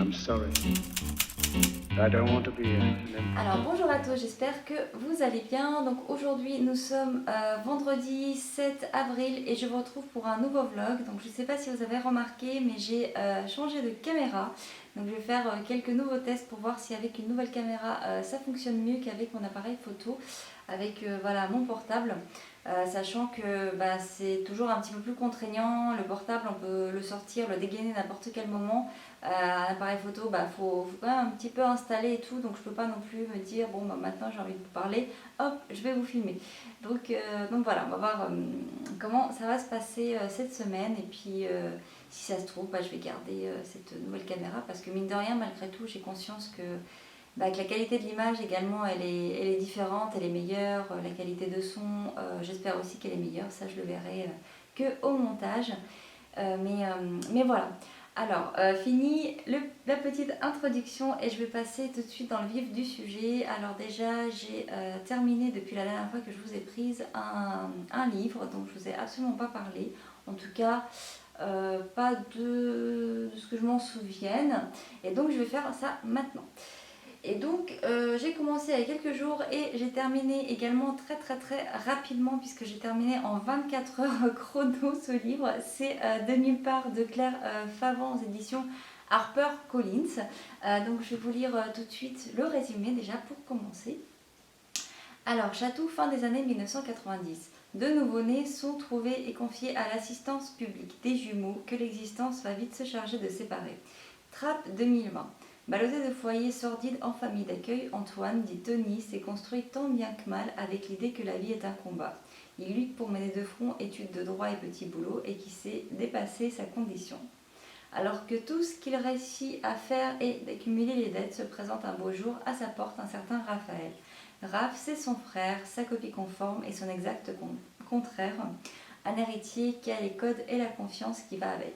I'm sorry. I don't want to be Alors bonjour à tous, j'espère que vous allez bien. Donc aujourd'hui nous sommes vendredi 7 avril et je vous retrouve pour un nouveau vlog. Donc je ne sais pas si vous avez remarqué mais j'ai changé de caméra. Donc je vais faire quelques nouveaux tests pour voir si avec une nouvelle caméra ça fonctionne mieux qu'avec mon appareil photo, avec voilà, mon portable. Sachant que c'est toujours un petit peu plus contraignant, le portable on peut le sortir, le dégainer n'importe quel moment. Un appareil photo, faut quand même un petit peu installer et tout, donc je peux pas non plus me dire bon maintenant j'ai envie de vous parler, hop je vais vous filmer. Donc voilà, on va voir comment ça va se passer cette semaine et puis si ça se trouve je vais garder cette nouvelle caméra parce que mine de rien malgré tout j'ai conscience que la qualité de l'image également elle est différente, elle est meilleure, la qualité de son j'espère aussi qu'elle est meilleure, ça je le verrai que au montage. Mais voilà. Alors, fini la petite introduction et je vais passer tout de suite dans le vif du sujet. Alors déjà, j'ai terminé depuis la dernière fois que je vous ai prise un livre dont je ne vous ai absolument pas parlé. En tout cas, pas de ce que je m'en souvienne. Et donc, je vais faire ça maintenant. Et donc j'ai commencé il y a quelques jours et j'ai terminé également très rapidement puisque j'ai terminé en 24 heures chrono ce livre. C'est De nulle part de Claire Favant aux éditions HarperCollins. Donc je vais vous lire tout de suite le résumé déjà pour commencer. Alors, Chatou, fin des années 1990. Deux nouveau-nés sont trouvés et confiés à l'assistance publique des jumeaux que l'existence va vite se charger de séparer. Trappe 2020. Ballotté de foyer sordide en famille d'accueil, Antoine, dit Tony, s'est construit tant bien que mal avec l'idée que la vie est un combat. Il lutte pour mener de front études de droit et petits boulots et qui sait dépasser sa condition. Alors que tout ce qu'il réussit à faire est d'accumuler les dettes, se présente un beau jour à sa porte un certain Raphaël. Raph, c'est son frère, sa copie conforme et son exact contraire, un héritier qui a les codes et la confiance qui va avec.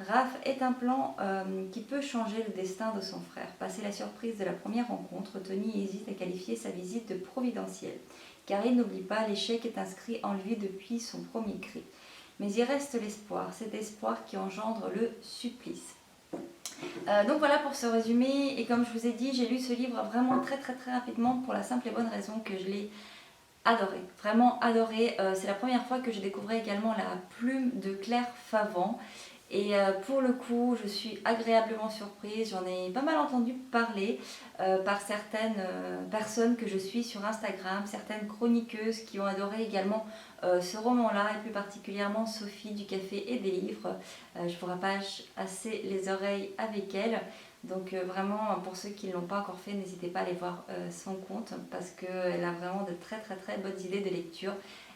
Raph est un plan qui peut changer le destin de son frère. Passé la surprise de la première rencontre, Tony hésite à qualifier sa visite de providentielle, car il n'oublie pas, l'échec est inscrit en lui depuis son premier cri. Mais il reste l'espoir, cet espoir qui engendre le supplice. Donc voilà pour ce résumé, et comme je vous ai dit, j'ai lu ce livre vraiment très rapidement pour la simple et bonne raison que je l'ai adoré, vraiment adoré. C'est la première fois que je découvrais également la plume de Claire Favant. Et pour le coup, je suis agréablement surprise. J'en ai pas mal entendu parler par certaines personnes que je suis sur Instagram, certaines chroniqueuses qui ont adoré également ce roman-là, et plus particulièrement Sophie du Café et des Livres. Je vous rapage assez les oreilles avec elle. Donc vraiment, pour ceux qui ne l'ont pas encore fait, n'hésitez pas à aller voir son compte parce qu'elle a vraiment de très bonnes idées de lecture.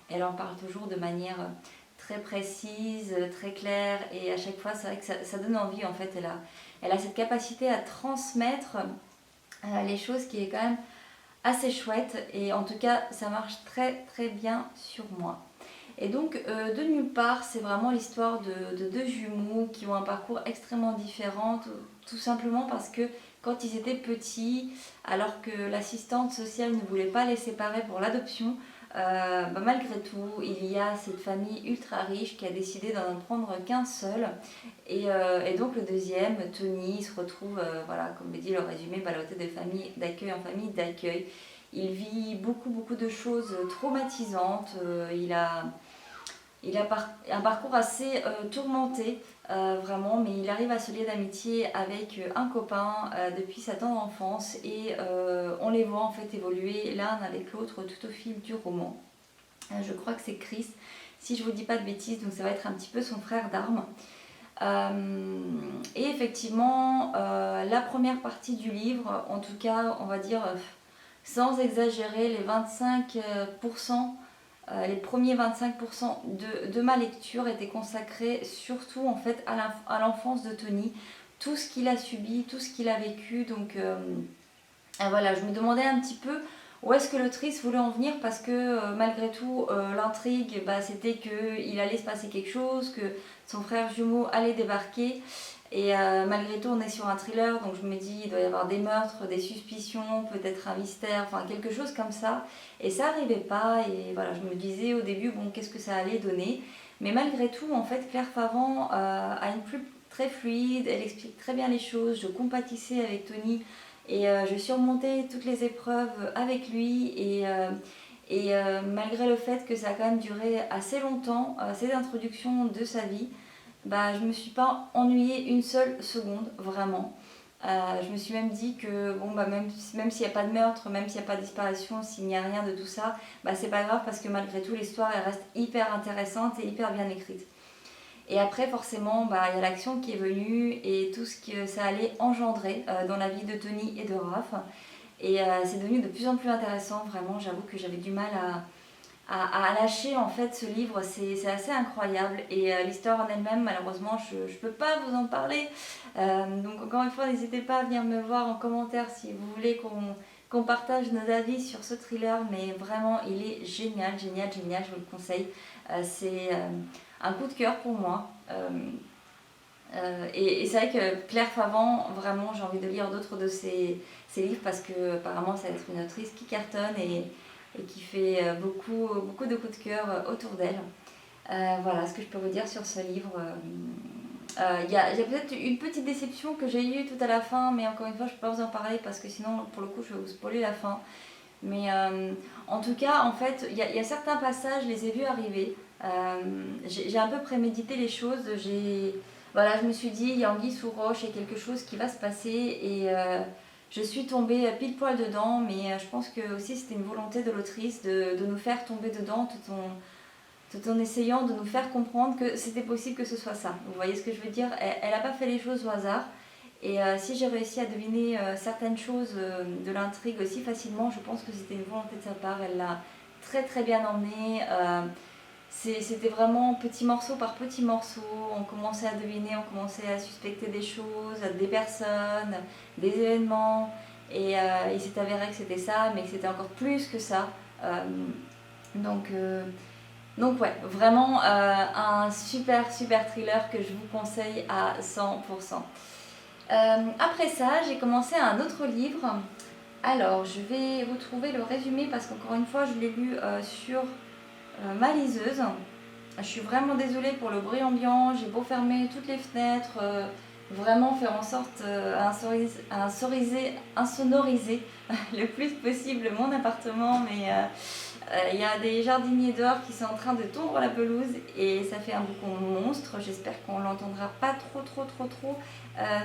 Elle en parle toujours de manière très précise, très claire, et à chaque fois c'est vrai que ça donne envie en fait. Elle a cette capacité à transmettre les choses qui est quand même assez chouette, et en tout cas ça marche très bien sur moi. Et donc de nulle part, c'est vraiment l'histoire de deux jumeaux qui ont un parcours extrêmement différent, tout simplement parce que quand ils étaient petits, alors que l'assistante sociale ne voulait pas les séparer pour l'adoption, malgré tout, il y a cette famille ultra riche qui a décidé d'en prendre qu'un seul. Et donc le deuxième, Tony, se retrouve, voilà, comme le dit le résumé, ballotté de famille d'accueil en famille d'accueil. Il vit beaucoup de choses traumatisantes. Il a un parcours assez tourmenté, vraiment, mais il arrive à se lier d'amitié avec un copain depuis sa tendre enfance, et on les voit en fait évoluer l'un avec l'autre tout au fil du roman. Je crois que c'est Chris, si je vous dis pas de bêtises, donc ça va être un petit peu son frère d'armes. Et effectivement, la première partie du livre, en tout cas, on va dire, sans exagérer, les 25%, les premiers 25% de ma lecture étaient consacrés surtout en fait à l'enfance de Tony, tout ce qu'il a subi, tout ce qu'il a vécu. Donc voilà, je me demandais un petit peu où est-ce que l'autrice voulait en venir, parce que malgré tout, l'intrigue, c'était qu'il allait se passer quelque chose, que son frère jumeau allait débarquer. Et malgré tout, on est sur un thriller, donc je me dis, il doit y avoir des meurtres, des suspicions, peut-être un mystère, enfin quelque chose comme ça. Et ça n'arrivait pas, et voilà, je me disais au début, bon, qu'est-ce que ça allait donner. Mais malgré tout, en fait, Claire Favant a une plume très fluide, elle explique très bien les choses, je compatissais avec Tony et je surmontais toutes les épreuves avec lui et malgré le fait que ça a quand même duré assez longtemps, ces introductions de sa vie, bah, je me suis pas ennuyée une seule seconde, vraiment. Je me suis même dit que bon, bah, même s'il n'y a pas de meurtre, même s'il n'y a pas de disparition, s'il n'y a rien de tout ça, bah, c'est pas grave parce que malgré tout l'histoire elle reste hyper intéressante et hyper bien écrite. Et après forcément bah, il y a l'action qui est venue et tout ce que ça allait engendrer dans la vie de Tony et de Raph. Et c'est devenu de plus en plus intéressant, vraiment j'avoue que j'avais du mal à lâcher en fait ce livre, c'est assez incroyable et l'histoire en elle-même malheureusement je ne peux pas vous en parler. Donc encore une fois n'hésitez pas à venir me voir en commentaire si vous voulez qu'on partage nos avis sur ce thriller, mais vraiment il est génial, génial, génial, je vous le conseille. C'est un coup de cœur pour moi. Et c'est vrai que Claire Favant, vraiment j'ai envie de lire d'autres de ses livres parce que apparemment ça va être une autrice qui cartonne et qui fait beaucoup de coups de cœur autour d'elle. Voilà ce que je peux vous dire sur ce livre. Il y a peut-être une petite déception que j'ai eue tout à la fin, mais encore une fois je ne peux pas vous en parler parce que sinon pour le coup je vais vous spoiler la fin. Mais en tout cas, en fait, il y a certains passages, je les ai vus arriver. J'ai un peu prémédité les choses. Voilà, je me suis dit, il y a anguille sous roche, il y a quelque chose qui va se passer. Et je suis tombée pile poil dedans. Mais je pense que aussi c'était une volonté de l'autrice de nous faire tomber dedans tout en essayant de nous faire comprendre que c'était possible que ce soit ça. Vous voyez ce que je veux dire? Elle n'a pas fait les choses au hasard. Et si j'ai réussi à deviner certaines choses de l'intrigue aussi facilement, je pense que c'était une volonté de sa part. Elle l'a très très bien emmené. C'était vraiment petit morceau par petit morceau. On commençait à deviner, on commençait à suspecter des choses, des personnes, des événements. Et il s'est avéré que c'était ça, mais que c'était encore plus que ça. Donc ouais, vraiment un super super thriller que je vous conseille à 100%. Après ça, j'ai commencé un autre livre. Alors, je vais vous trouver le résumé parce qu'encore une fois, je l'ai lu sur ma liseuse. Je suis vraiment désolée pour le bruit ambiant. J'ai beau fermer toutes les fenêtres, vraiment faire en sorte insonoriser le plus possible mon appartement, mais il y a des jardiniers dehors qui sont en train de tondre la pelouse et ça fait un boucan monstre. J'espère qu'on l'entendra pas trop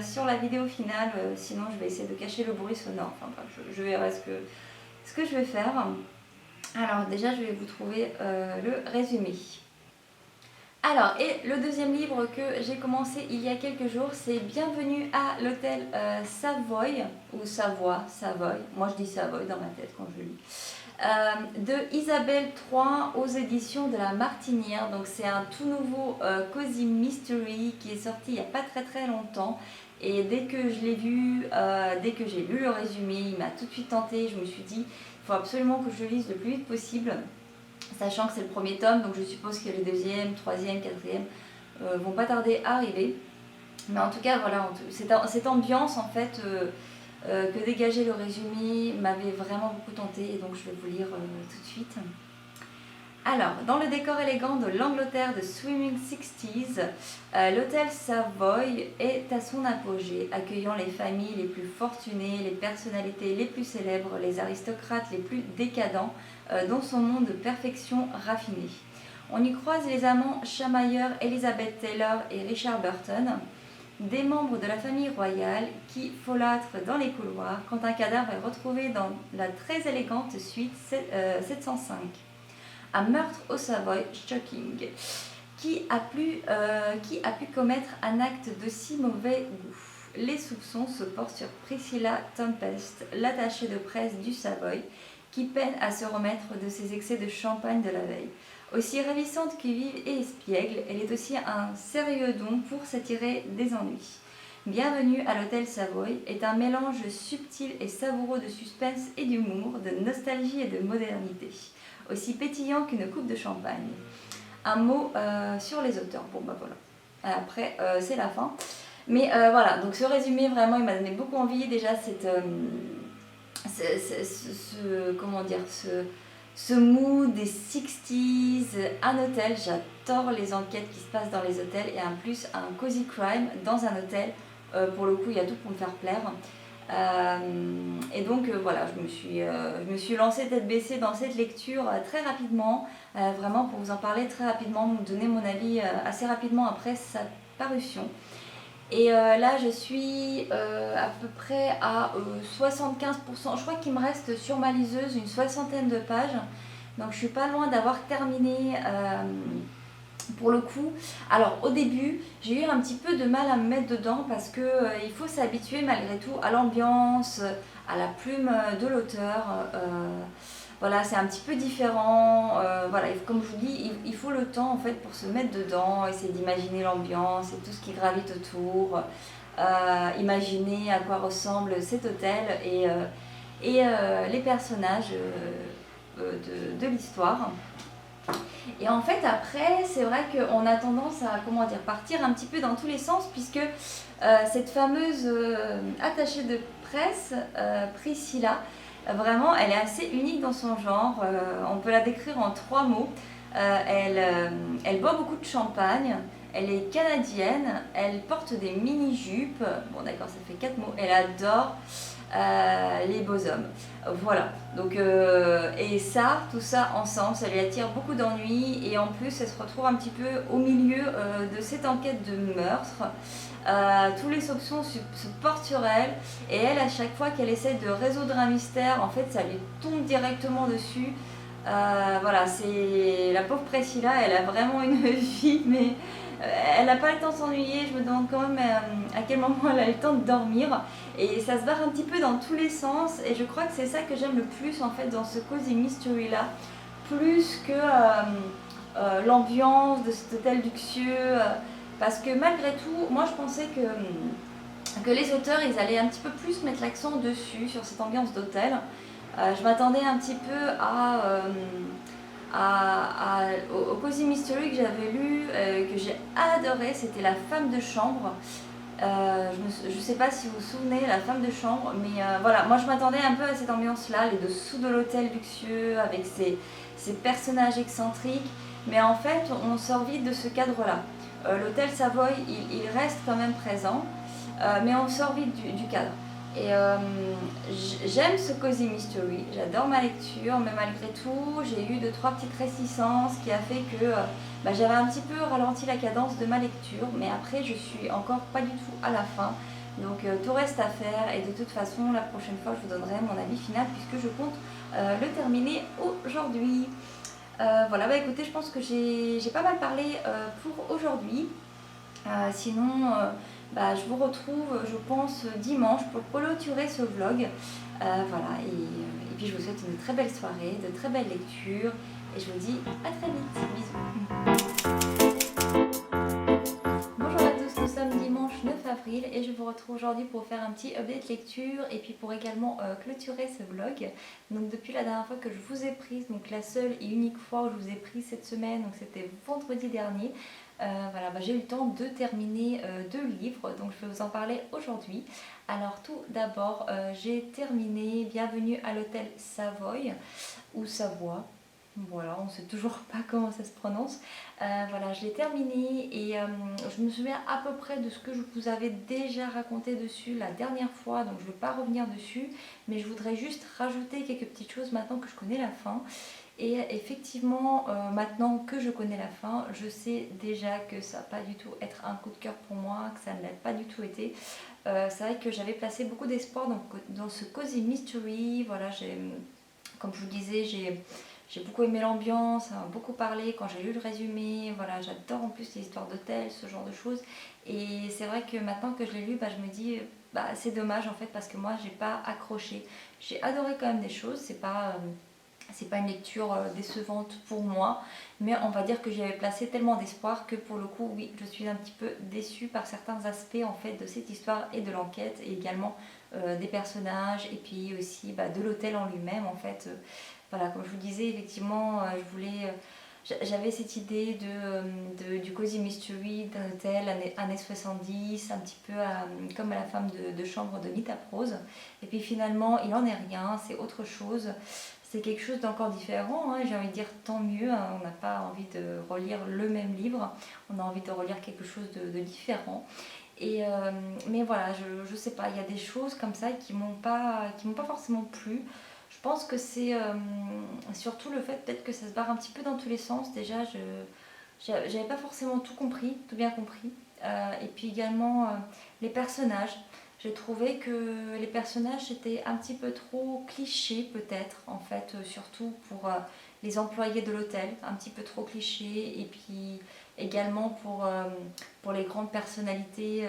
sur la vidéo finale, sinon je vais essayer de cacher le bruit sonore. Enfin bref, je verrai ce que je vais faire. Alors déjà je vais vous trouver le résumé. Alors, et le deuxième livre que j'ai commencé il y a quelques jours, c'est Bienvenue à l'hôtel Savoy, ou Savoie, Savoy, moi je dis Savoy dans ma tête quand je le lis, de Isabelle III aux éditions de la Martinière. Donc c'est un tout nouveau Cozy Mystery qui est sorti il n'y a pas très longtemps. Et dès que je l'ai vu, dès que j'ai lu le résumé, il m'a tout de suite tenté. Je me suis dit, il faut absolument que je le lise le plus vite possible. Sachant que c'est le premier tome, donc je suppose que les deuxième, troisième, quatrième vont pas tarder à arriver. Mais en tout cas, voilà, cette ambiance en fait que dégageait le résumé m'avait vraiment beaucoup tenté et donc je vais vous lire tout de suite. Alors, dans le décor élégant de l'Angleterre de Swimming Sixties, l'hôtel Savoy est à son apogée, accueillant les familles les plus fortunées, les personnalités les plus célèbres, les aristocrates les plus décadents, dans son monde de perfection raffinée. On y croise les amants chamailleurs Elizabeth Taylor et Richard Burton, des membres de la famille royale qui folâtrent dans les couloirs quand un cadavre est retrouvé dans la très élégante suite 705. Un meurtre au Savoy shocking. Qui a pu commettre un acte de si mauvais goût? Les soupçons se portent sur Priscilla Tempest, l'attachée de presse du Savoy, qui peine à se remettre de ses excès de champagne de la veille. Aussi ravissante que vive et espiègle, elle est aussi un sérieux don pour s'attirer des ennuis. Bienvenue à l'hôtel Savoy est un mélange subtil et savoureux de suspense et d'humour, de nostalgie et de modernité, aussi pétillant qu'une coupe de champagne. Un mot sur les auteurs. Bon bah voilà. Après c'est la fin. Mais voilà, donc ce résumé vraiment il m'a donné beaucoup envie. Déjà ce mood des 60s, un hôtel. J'adore les enquêtes qui se passent dans les hôtels et en plus un cozy crime dans un hôtel. Pour le coup, il y a tout pour me faire plaire. Et donc voilà, je me suis lancée tête baissée dans cette lecture très rapidement, vraiment pour vous en parler très rapidement, vous donner mon avis assez rapidement après sa parution. Et là je suis à peu près à 75%, je crois qu'il me reste sur ma liseuse une soixantaine de pages, donc je suis pas loin d'avoir terminé. Pour le coup, alors au début, j'ai eu un petit peu de mal à me mettre dedans parce que il faut s'habituer malgré tout à l'ambiance, à la plume de l'auteur. Voilà, c'est un petit peu différent. Voilà, comme je vous dis, il faut le temps en fait pour se mettre dedans, essayer d'imaginer l'ambiance et tout ce qui gravite autour, imaginer à quoi ressemble cet hôtel et les personnages de l'histoire. Et en fait après c'est vrai qu'on a tendance à comment dire, partir un petit peu dans tous les sens puisque cette fameuse attachée de presse, Priscilla, vraiment elle est assez unique dans son genre, on peut la décrire en 3 mots. Elle boit beaucoup de champagne, elle est canadienne, elle porte des mini-jupes, bon d'accord ça fait 4 mots, elle adore les beaux hommes. Voilà, donc et ça, tout ça ensemble, ça lui attire beaucoup d'ennuis et en plus elle se retrouve un petit peu au milieu de cette enquête de meurtre. Tous les soupçons se portent sur elle et elle, à chaque fois qu'elle essaie de résoudre un mystère, en fait ça lui tombe directement dessus. Voilà, c'est la pauvre Priscilla, elle a vraiment une vie, mais elle n'a pas le temps de s'ennuyer. Je me demande quand même à quel moment elle a le temps de dormir. Et ça se barre un petit peu dans tous les sens. Et je crois que c'est ça que j'aime le plus en fait dans ce cozy mystery là, plus que l'ambiance de cet hôtel luxueux. Parce que malgré tout, moi je pensais que les auteurs ils allaient un petit peu plus mettre l'accent dessus, sur cette ambiance d'hôtel. Je m'attendais un petit peu au Cozy Mystery que j'avais lu, que j'ai adoré, c'était La femme de chambre. Je ne sais pas si vous vous souvenez, La femme de chambre, mais voilà, moi je m'attendais un peu à cette ambiance-là, les dessous de l'hôtel luxueux, avec ces personnages excentriques, mais en fait on sort vite de ce cadre-là. L'hôtel Savoy, il reste quand même présent, mais on sort vite du cadre. Et j'aime ce cozy mystery, j'adore ma lecture, mais malgré tout, j'ai eu 2-3 petites réticences qui a fait que j'avais un petit peu ralenti la cadence de ma lecture, mais après je suis encore pas du tout à la fin. Donc tout reste à faire et de toute façon la prochaine fois je vous donnerai mon avis final puisque je compte le terminer aujourd'hui. Voilà, bah écoutez, je pense que j'ai pas mal parlé pour aujourd'hui. Sinon, je vous retrouve, je pense, dimanche pour clôturer ce vlog. Voilà, et puis je vous souhaite une très belle soirée, de très belles lectures, et je vous dis à très vite. Bisous. Bonjour à tous, nous sommes dimanche 9 avril et je vous retrouve aujourd'hui pour faire un petit update lecture et puis pour également clôturer ce vlog. Donc depuis la dernière fois que je vous ai prise, donc la seule et unique fois où je vous ai prise cette semaine, donc c'était vendredi dernier. Voilà, j'ai eu le temps de terminer 2 livres, donc je vais vous en parler aujourd'hui. Alors tout d'abord, j'ai terminé Bienvenue à l'hôtel Savoy, ou Savoie. Voilà, on ne sait toujours pas comment ça se prononce. Voilà, je l'ai terminé et je me souviens à peu près de ce que je vous avais déjà raconté dessus la dernière fois, donc je ne vais pas revenir dessus, mais je voudrais juste rajouter quelques petites choses maintenant que je connais la fin. Et effectivement, maintenant que je connais la fin, je sais déjà que ça va pas du tout être un coup de cœur pour moi, que ça ne l'a pas du tout été. C'est vrai que j'avais placé beaucoup d'espoir dans ce cozy mystery. Voilà, comme je vous disais, j'ai beaucoup aimé l'ambiance, ça m'a beaucoup parlé quand j'ai lu le résumé. Voilà, j'adore en plus les histoires d'hôtels, ce genre de choses. Et c'est vrai que maintenant que je l'ai lu, je me dis c'est dommage en fait parce que moi j'ai pas accroché. J'ai adoré quand même des choses, c'est pas une lecture décevante pour moi, mais on va dire que j'y avais placé tellement d'espoir que pour le coup, oui, je suis un petit peu déçue par certains aspects en fait de cette histoire et de l'enquête et également des personnages et puis aussi de l'hôtel en lui-même en fait. Voilà, comme je vous disais, effectivement, j'avais cette idée du cozy mystery d'un hôtel années 70, un petit peu comme à La femme de chambre de Nita Prose. Et puis finalement, il n'en est rien, c'est autre chose. c'est quelque chose d'encore différent, hein, j'ai envie de dire tant mieux, hein, on n'a pas envie de relire le même livre, on a envie de relire quelque chose de différent. Mais voilà, je sais pas, il y a des choses comme ça qui m'ont pas forcément plu. Je pense que c'est surtout le fait peut-être que ça se barre un petit peu dans tous les sens. Déjà, j'avais pas forcément tout compris, tout bien compris. Et puis également les personnages. J'ai trouvé que les personnages étaient un petit peu trop clichés peut-être, en fait, surtout pour les employés de l'hôtel, un petit peu trop clichés. Et puis également pour les grandes personnalités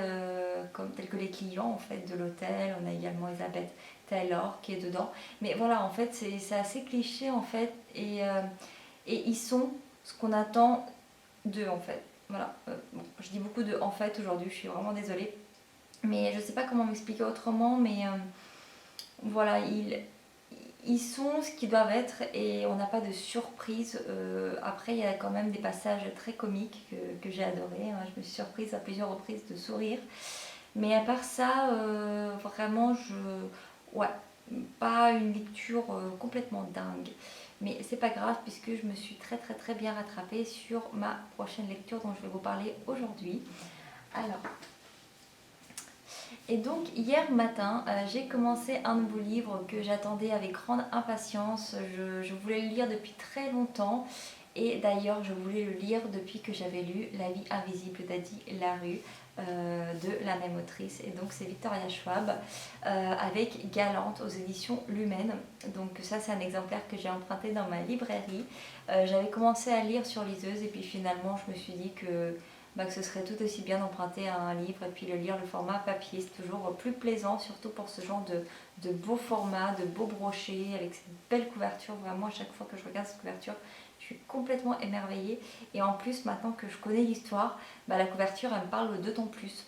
telles que les clients en fait, de l'hôtel. On a également Elizabeth Taylor qui est dedans. Mais voilà, en fait, c'est assez cliché en fait. Et ils sont ce qu'on attend d'eux en fait. Voilà, bon, je dis beaucoup de en fait aujourd'hui, je suis vraiment désolée. Mais je sais pas comment m'expliquer autrement, mais voilà, ils sont ce qu'ils doivent être et on n'a pas de surprise. Après, il y a quand même des passages très comiques que j'ai adorés, hein. Je me suis surprise à plusieurs reprises de sourire. Mais à part ça, vraiment, ouais, pas une lecture complètement dingue. Mais c'est pas grave puisque je me suis très très très bien rattrapée sur ma prochaine lecture dont je vais vous parler aujourd'hui. Alors, et donc hier matin, j'ai commencé un nouveau livre que j'attendais avec grande impatience. Je voulais le lire depuis très longtemps. Et d'ailleurs, je voulais le lire depuis que j'avais lu La vie invisible d'Adi Larue de la même autrice. Et donc c'est Victoria Schwab avec Galante aux éditions Lumen. Donc ça c'est un exemplaire que j'ai emprunté dans ma librairie. J'avais commencé à lire sur liseuse et puis finalement je me suis dit que ce serait tout aussi bien d'emprunter un livre et puis le lire le format papier. C'est toujours plus plaisant, surtout pour ce genre de beaux formats, de beaux brochets, avec cette belle couverture. Vraiment, à chaque fois que je regarde cette couverture, je suis complètement émerveillée. Et en plus, maintenant que je connais l'histoire, la couverture, elle me parle d'autant plus.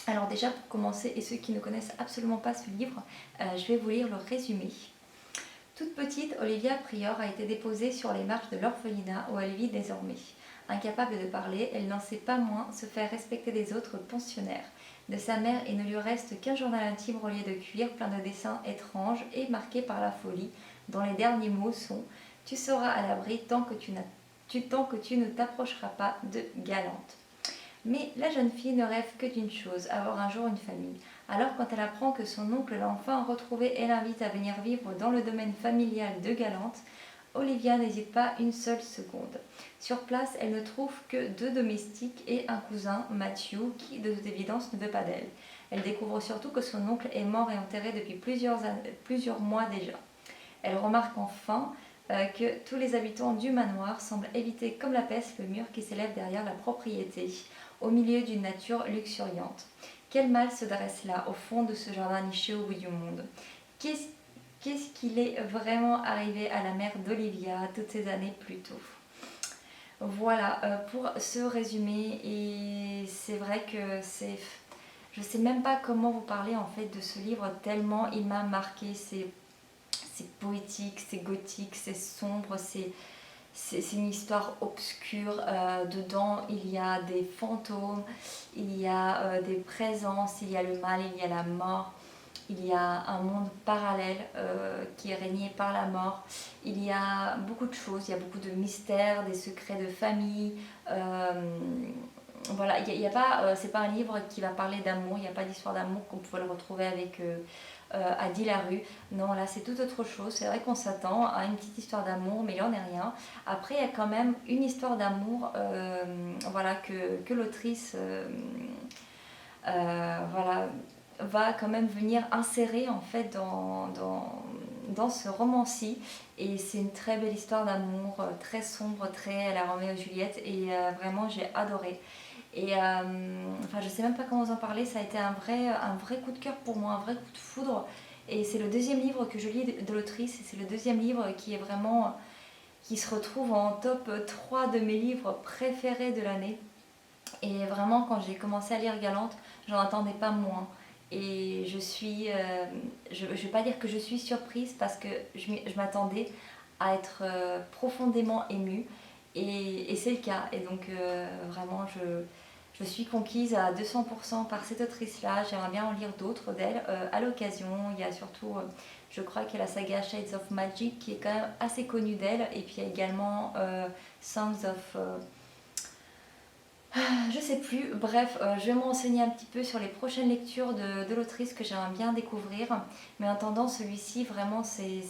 Alors déjà, pour commencer, et ceux qui ne connaissent absolument pas ce livre, je vais vous lire le résumé. Toute petite, Olivia Prior a été déposée sur les marches de l'orphelinat où elle vit désormais. Incapable de parler, elle n'en sait pas moins se faire respecter des autres pensionnaires. De sa mère, il ne lui reste qu'un journal intime relié de cuir, plein de dessins étranges et marqué par la folie, dont les derniers mots sont « Tu seras à l'abri tant que tu ne t'approcheras pas de Galante ». Mais la jeune fille ne rêve que d'une chose, avoir un jour une famille. Alors quand elle apprend que son oncle l'a enfin retrouvée et l'invite à venir vivre dans le domaine familial de Galante, Olivia n'hésite pas une seule seconde. Sur place, elle ne trouve que 2 domestiques et un cousin, Matthew, qui de toute évidence ne veut pas d'elle. Elle découvre surtout que son oncle est mort et enterré depuis plusieurs mois déjà. Elle remarque enfin que tous les habitants du manoir semblent éviter comme la peste le mur qui s'élève derrière la propriété, au milieu d'une nature luxuriante. Quel mal se dresse là, au fond de ce jardin niché au bout du monde? Qu'est-ce qu'il est vraiment arrivé à la mère d'Olivia toutes ces années plus tôt? Voilà pour ce résumé. Et c'est vrai que je sais même pas comment vous parler en fait de ce livre tellement il m'a marqué. C'est poétique, c'est gothique, c'est sombre, c'est une histoire obscure. Dedans, il y a des fantômes, il y a des présences, il y a le mal, il y a la mort. Il y a un monde parallèle qui est régné par la mort. Il y a beaucoup de choses, il y a beaucoup de mystères, des secrets de famille. Voilà, c'est pas un livre qui va parler d'amour, il n'y a pas d'histoire d'amour comme vous pouvez le retrouver avec Adi Larue. Non, là c'est tout autre chose. C'est vrai qu'on s'attend à une petite histoire d'amour, mais il n'en est rien. Après, il y a quand même une histoire d'amour voilà, que l'autrice voilà, va quand même venir insérer en fait dans ce roman-ci. Et c'est une très belle histoire d'amour, très sombre, très à la Roméo et Juliette. Et vraiment, j'ai adoré. Et enfin, je sais même pas comment vous en parler, ça a été un vrai coup de cœur pour moi, un vrai coup de foudre. Et c'est le deuxième livre que je lis de l'autrice, et c'est le deuxième livre qui se retrouve en top 3 de mes livres préférés de l'année. Et vraiment, quand j'ai commencé à lire Galante, j'en attendais pas moins. Et je vais pas dire que je suis surprise parce que je m'attendais à être profondément émue. Et c'est le cas. Et donc vraiment, je suis conquise à 200% par cette autrice-là. J'aimerais bien en lire d'autres d'elle à l'occasion. Il y a surtout, je crois qu'il y a la saga Shades of Magic qui est quand même assez connue d'elle. Et puis il y a également Songs of... je sais plus, bref, je vais me renseigner un petit peu sur les prochaines lectures de l'autrice que j'aimerais bien découvrir. Mais en attendant, celui-ci, vraiment, c'est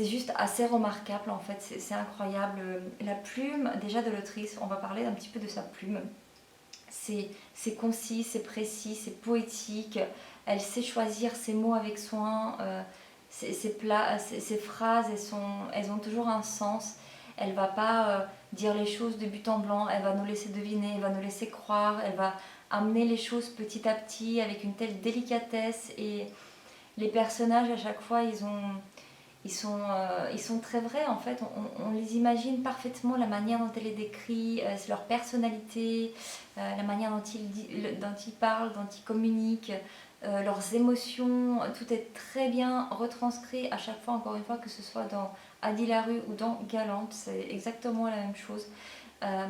juste assez remarquable en fait, c'est incroyable. La plume déjà de l'autrice, on va parler un petit peu de sa plume. C'est concis, c'est précis, c'est poétique. Elle sait choisir ses mots avec soin. Ses phrases, elles ont toujours un sens. Elle va pas dire les choses de but en blanc, elle va nous laisser deviner, elle va nous laisser croire, elle va amener les choses petit à petit avec une telle délicatesse. Et les personnages à chaque fois, ils sont très vrais en fait, on les imagine parfaitement, la manière dont elle les décrit, leur personnalité, la manière dont ils parlent, dont ils communiquent, leurs émotions, tout est très bien retranscrit à chaque fois, encore une fois, que ce soit dans Addie Larue ou dans Galante, c'est exactement la même chose. Euh,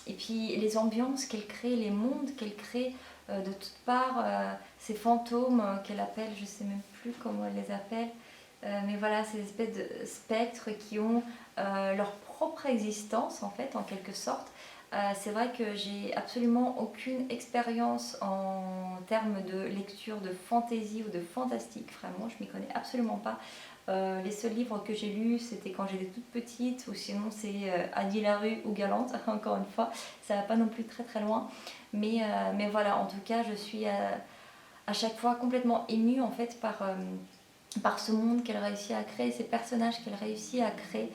et puis les ambiances qu'elle crée, les mondes qu'elle crée de toutes parts, ces fantômes qu'elle appelle, je sais même plus comment elle les appelle, mais voilà, ces espèces de spectres qui ont leur propre existence en fait, en quelque sorte. C'est vrai que j'ai absolument aucune expérience en termes de lecture de fantasy ou de fantastique, vraiment, je m'y connais absolument pas. Les seuls livres que j'ai lus, c'était quand j'étais toute petite, ou sinon c'est Addie Larue ou Galante, encore une fois, ça va pas non plus très très loin. Mais voilà, en tout cas, je suis à chaque fois complètement émue en fait par ce monde qu'elle réussit à créer, ces personnages qu'elle réussit à créer,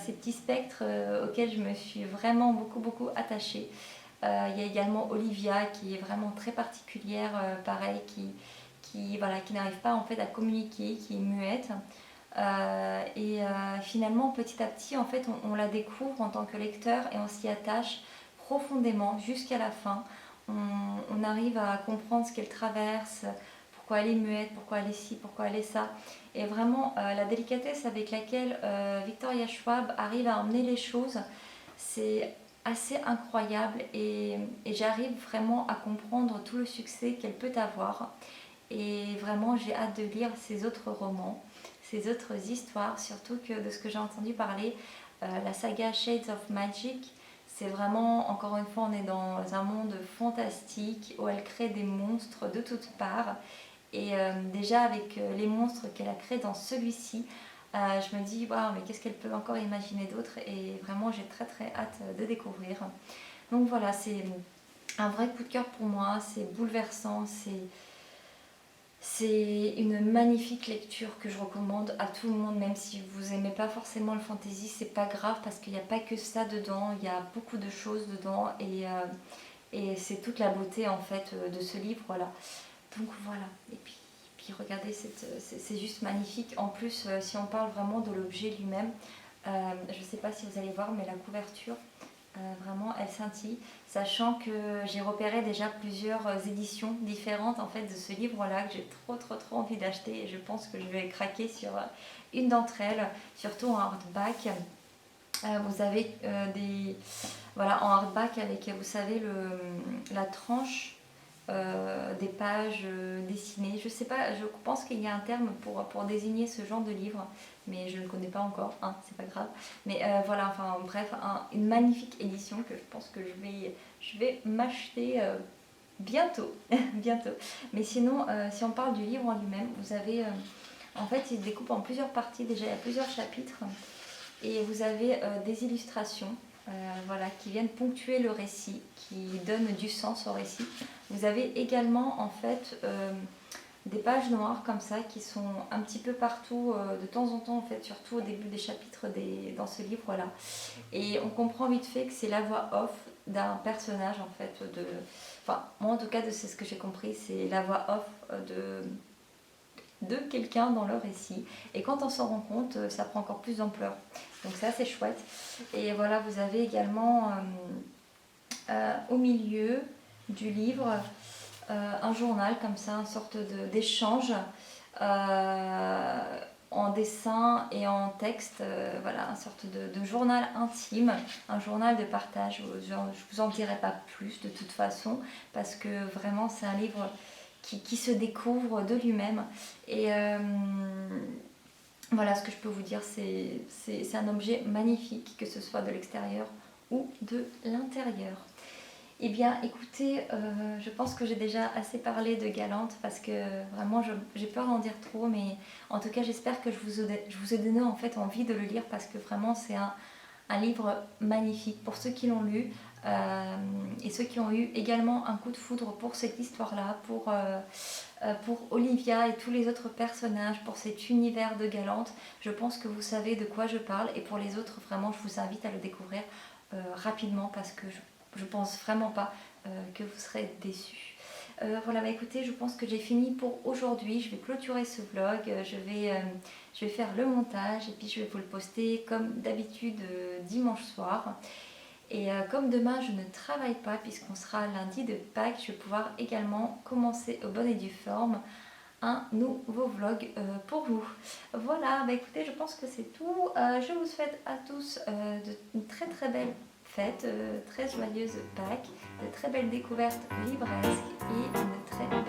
ces petits spectres auxquels je me suis vraiment beaucoup attachée. Il y a également Olivia qui est vraiment très particulière, pareil, voilà, qui n'arrive pas en fait à communiquer, qui est muette. Finalement, petit à petit, en fait, on la découvre en tant que lecteur et on s'y attache profondément jusqu'à la fin. On arrive à comprendre ce qu'elle traverse, pourquoi elle est muette, pourquoi elle est ci, pourquoi elle est ça. Et vraiment, la délicatesse avec laquelle Victoria Schwab arrive à emmener les choses, c'est assez incroyable et j'arrive vraiment à comprendre tout le succès qu'elle peut avoir. Et vraiment, j'ai hâte de lire ses autres romans, ses autres histoires, surtout que de ce que j'ai entendu parler, la saga Shades of Magic, c'est vraiment, encore une fois, on est dans un monde fantastique où elle crée des monstres de toutes parts. Et déjà avec les monstres qu'elle a créés dans celui-ci, je me dis, waouh, mais qu'est-ce qu'elle peut encore imaginer d'autre? Et vraiment, j'ai très hâte de découvrir. Donc voilà, c'est un vrai coup de cœur pour moi, c'est bouleversant, c'est une magnifique lecture que je recommande à tout le monde, même si vous n'aimez pas forcément le fantasy, c'est pas grave parce qu'il n'y a pas que ça dedans, il y a beaucoup de choses dedans et c'est toute la beauté en fait de ce livre là. Donc voilà, et puis regardez, c'est juste magnifique. En plus, si on parle vraiment de l'objet lui-même, je ne sais pas si vous allez voir, mais la couverture, vraiment, elle scintille. Sachant que j'ai repéré déjà plusieurs éditions différentes en fait de ce livre-là que j'ai trop envie d'acheter et je pense que je vais craquer sur une d'entre elles, surtout en hardback. Vous avez voilà, en hardback avec, vous savez, la tranche des pages dessinées. Je sais pas, je pense qu'il y a un terme pour désigner ce genre de livre, mais je ne le connais pas encore, hein, c'est pas grave. Mais voilà, enfin bref, une magnifique édition que je pense que je vais m'acheter bientôt, bientôt. Mais sinon, si on parle du livre en lui-même, vous avez, en fait, il se découpe en plusieurs parties. Déjà, il y a plusieurs chapitres et vous avez des illustrations. Voilà, qui viennent ponctuer le récit, qui donnent du sens au récit. Vous avez également en fait des pages noires comme ça qui sont un petit peu partout, de temps en temps en fait, surtout au début des chapitres dans ce livre là. Et on comprend vite fait que c'est la voix off d'un personnage en fait enfin moi en tout cas c'est ce que j'ai compris, c'est la voix off de quelqu'un dans le récit. Et quand on s'en rend compte, ça prend encore plus d'ampleur. Donc c'est assez chouette. Et voilà, vous avez également au milieu du livre un journal comme ça, une sorte d'échange en dessin et en texte, voilà, une sorte de journal intime, un journal de partage. Je vous en dirai pas plus de toute façon, parce que vraiment c'est un livre qui se découvre de lui-même. Et voilà, ce que je peux vous dire, c'est un objet magnifique, que ce soit de l'extérieur ou de l'intérieur. Eh bien, écoutez, je pense que j'ai déjà assez parlé de Galante parce que vraiment, j'ai peur d'en dire trop, mais en tout cas, j'espère que je vous ai donné en fait envie de le lire parce que vraiment, c'est un livre magnifique pour ceux qui l'ont lu et ceux qui ont eu également un coup de foudre pour cette histoire-là, pour Olivia et tous les autres personnages, pour cet univers de Galante. Je pense que vous savez de quoi je parle et pour les autres, vraiment, je vous invite à le découvrir rapidement parce que je pense vraiment pas que vous serez déçus. Voilà, bah écoutez, je pense que j'ai fini pour aujourd'hui. Je vais clôturer ce vlog, je vais faire le montage et puis je vais vous le poster comme d'habitude dimanche soir. Et comme demain je ne travaille pas puisqu'on sera lundi de Pâques, je vais pouvoir également commencer au bon et due forme un nouveau vlog pour vous. Voilà, bah écoutez, je pense que c'est tout. Je vous souhaite à tous de très très belles fêtes, très joyeuses Pâques, de très belles découvertes livresques et une très belle